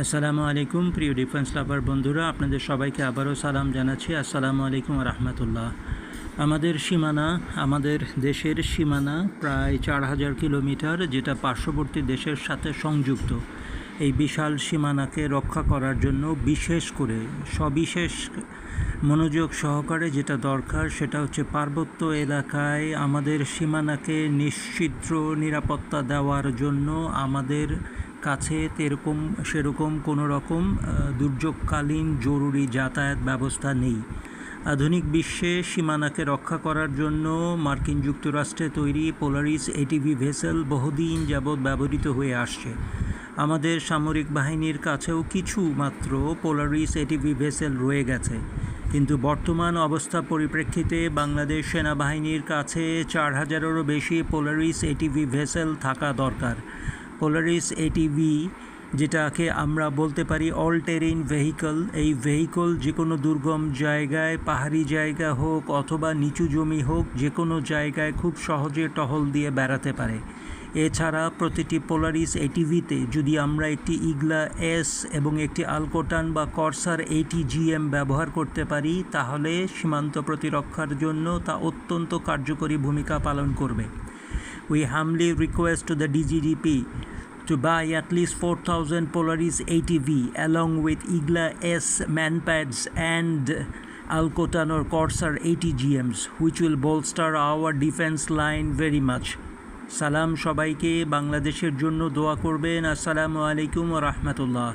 আসসালামু আলাইকুম প্রিয় ডিফেন্স লাভার বন্ধুরা, আপনাদের সবাইকে আবারও সালাম জানাচ্ছি। আসসালামু আলাইকুম রহমতুল্লাহ। আমাদের দেশের সীমানা প্রায় 4000 কিলোমিটার, যেটা পার্শ্ববর্তী দেশের সাথে সংযুক্ত। এই বিশাল সীমানাকে রক্ষা করার জন্য বিশেষ করে সবিশেষ মনোযোগ সহকারে যেটা দরকার সেটা হচ্ছে পার্বত্য এলাকায় আমাদের সীমানাকে নিশ্চিদ্র নিরাপত্তা দেওয়ার জন্য আমাদের কাছে সেরকম কোনো রকম দুর্যোগকালীন জরুরি যাতায়াত ব্যবস্থা নেই। আধুনিক বিশ্বে সীমানাকে রক্ষা করার জন্য মার্কিন যুক্তরাষ্ট্রে তৈরি পোলারিস এটিভি ভেসেল বহুদিন যাবৎ ব্যবহৃত হয়ে আসছে। আমাদের সামরিক বাহিনীর কাছেও কিছু মাত্র পোলারিস এটিভি ভেসেল রয়ে গেছে, কিন্তু বর্তমান অবস্থা পরিপ্রেক্ষিতে বাংলাদেশ সেনাবাহিনীর কাছে 4000-এরও বেশি পোলারিস এটিভি ভেসেল থাকা দরকার। পোলারিস এটিভি, যেটাকে আমরা বলতে পারি অল টেরেইন ভেহিকল, এই ভেহিকল যে কোনো দুর্গম জায়গায়, পাহাড়ি জায়গা হোক অথবা নিচু জমি হোক, যে কোনো জায়গায় খুব সহজে টহল দিয়ে বেড়াতে পারে। এছাড়া প্রতিটি পোলারিস এটিভিতে যদি আমরা একটি ইগলা এস এবং একটি আলকোটান বা কর্সার ATGM ব্যবহার করতে পারি, তাহলে সীমান্ত প্রতিরক্ষার জন্য তা অত্যন্ত কার্যকরী ভূমিকা পালন করবে। We humbly request to the DGDP to buy at least 4000 Polaris ATV along with Igla S manpads and Alcotan or Corsair ATGMs, which will bolster our defense line very much. সালাম সবাইকে, বাংলাদেশের জন্য দোয়া করবেন। আসসালামু আলাইকুম ওয়া রাহমাতুল্লাহ।